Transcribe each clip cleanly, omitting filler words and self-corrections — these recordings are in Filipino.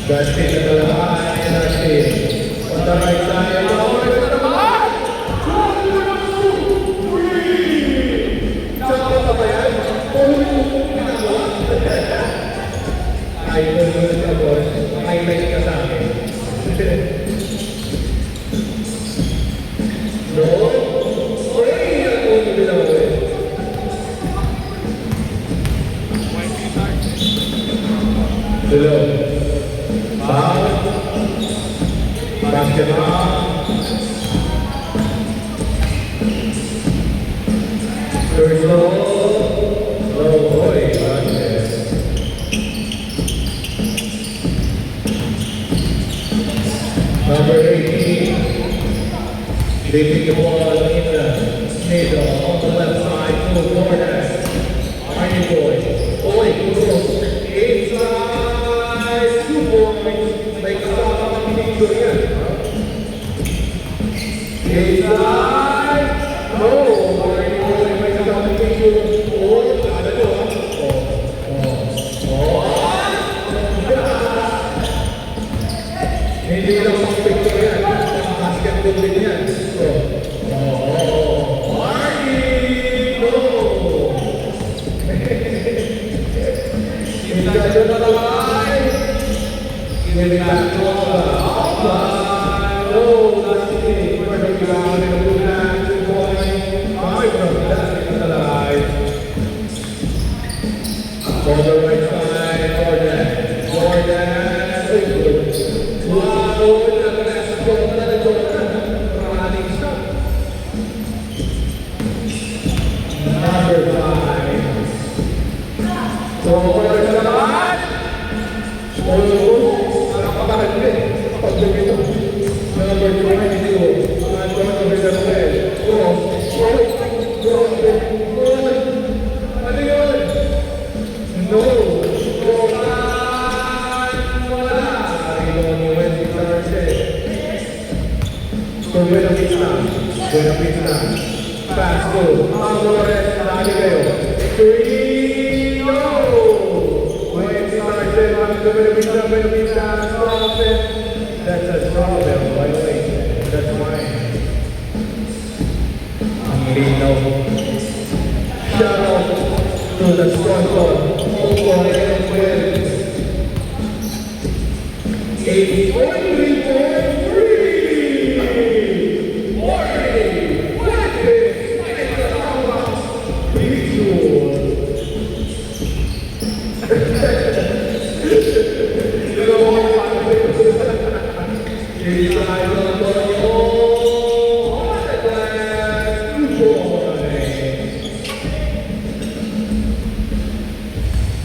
Dustin na talaga. Dustin. On the right side. Idol ka, boss. Highlight ka sa akin. No? Oy, ako bilang ko eh. Hello. Foul. Basketball. First low. Low boy. Number 18. They pick the ball in the middle on the left side to the corner. Arnie boy. Boy, inside 2 points. May kasama kang picture yan. Inside. No. Arnie boy, may kasama kang picture. Oh, ano to ha? Hindi lang pang picture yan. Basketball din yan. Arnie! No! Inside na naman! Giving back to no! That's it. Pwede kailangan ng bulan. 2 points. 5 from that. Alive. On the right side, Jordan. Wow! Number 5. So, wala na naman. Parang patagal din. Pag-dumi ito. Number 22. Anton Villarreal. Ano yun? No. Buena pista. Pass go. Amores, lagi kayo. 3, no! When started, buena pista. Stop it. That's a problem, by the way. That's why. Ang linaw. Shout out to the sponsor. Opo, Edwin. 83.3.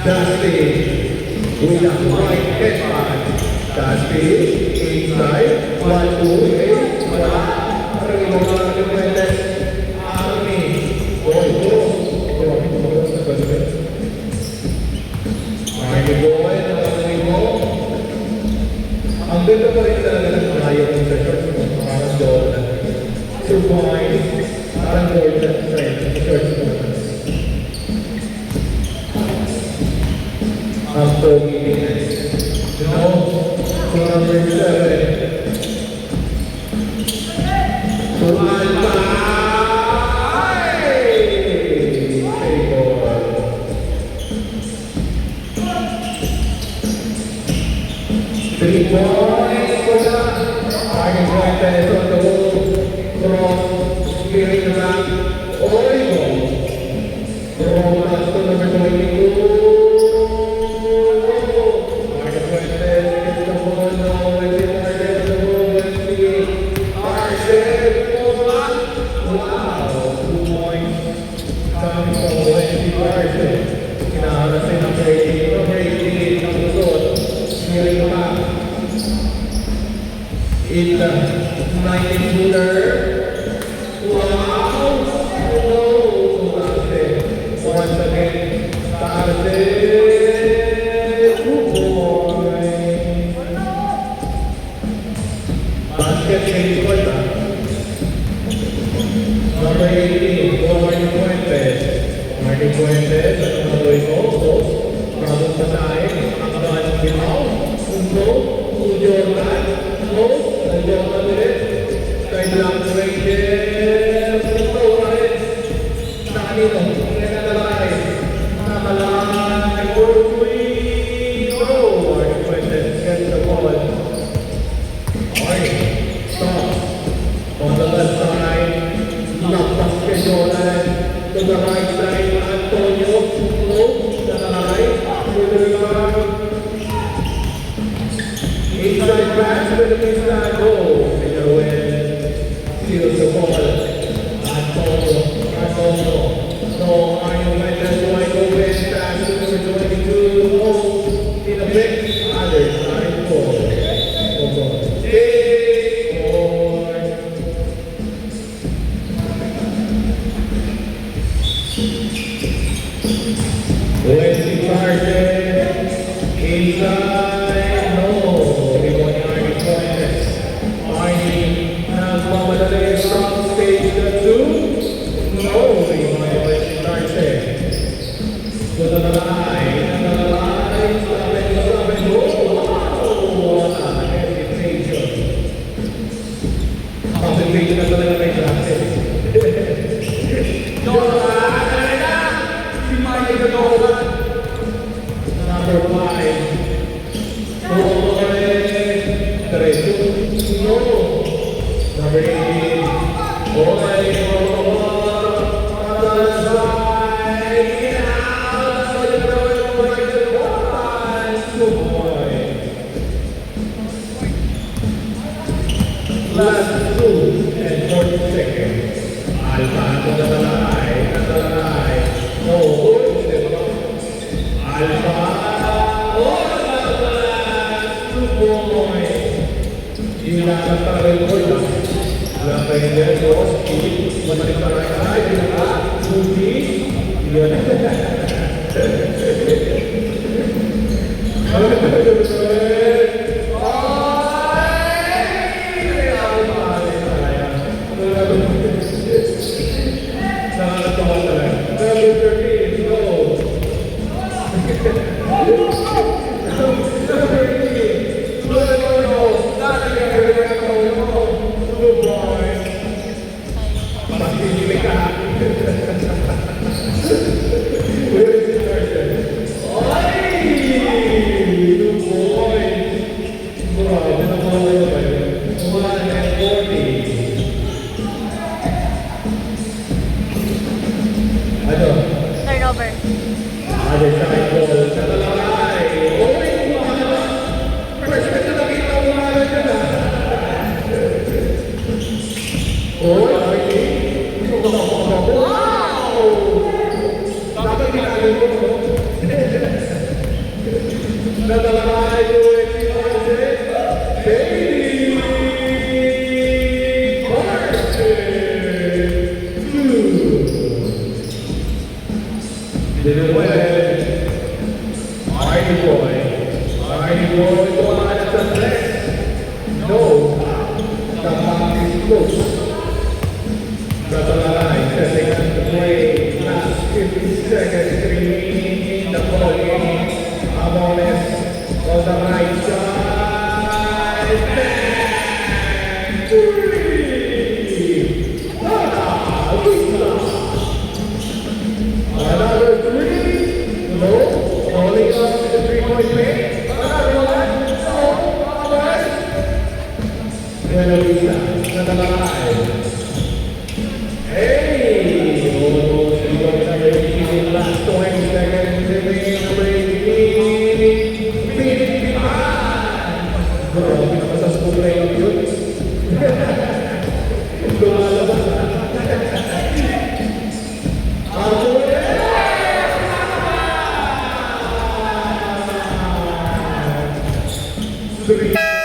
Dustin with a right headline. Dustin inside 1, 2, 8. Wala. Rinong Fuentes. Arnie. Arnie boy. Arnie mo. Ang ganda pa rin talaga ng ayaw mo sa shorts mo. Parang Jordan. 2 points. Parang Jordan sa shorts mo. Ang pogi niya. No? Number 7. Three points for that. Arnie Fuentes on the wall. Cross. Clearing the back. Oregon. Throw pass to number 22. In the 19-footer. Wow! No! Once again, Tate. 2 points. Basket change point. Number 18, Martin Fuentes. Martin Fuentes, at ang mga ko, Bravo sa side, ang kabahan ng binaw. Go. Hold your line. Go. And your line. Right leg right there. Go right. Dito. Nakalay. Nakalay. 4-3. Go. Get the ball. Alright. Stop. On the left side. Nakpas kay Jordan. To the right side. Antonio. Go. Nakalay. To the right. Inside pass to the inside goal. And the win. Steals the ball. Antonio. So Arnold Mendes going open pass to number 22. Oh, in the mix. Other side goal. Big goal. Wesley Carson. Inside. No. Rebound Arnold Mendes. Arnie has one with the leg from stage 2. No. Rebound Wesley Carson. To the line. Stop and go. Wow. What a hesitation. Concentration na talaga may klase. Si Mike Gagohan. Number 5. No. Number 18. Last 2 and 40 seconds. Alpha to the line. No. Alpha. Ilalatag ko lang. Latay niya ito. Managparay na. Buti. Yun. Turnover. Other side ball sa lalaki. First na nakita mo na na. Wow! Dapat kinalin mo. Sa lalaki, baby! Didn't win. Arnie Boy. Arnie Boy going at the net. No. The puck is close. Line setting up the play. Last 50 seconds remaining in the ball game. Amones on the right side. Bang! 3! Another 3. No. Only up to the 3-point play. Another one. No. Amones. Buena Vista. Line. Hey! Almost in last 20 seconds remaining. Big behind. Bro, pinapasas ko play up yun. Lumalabas na. Three.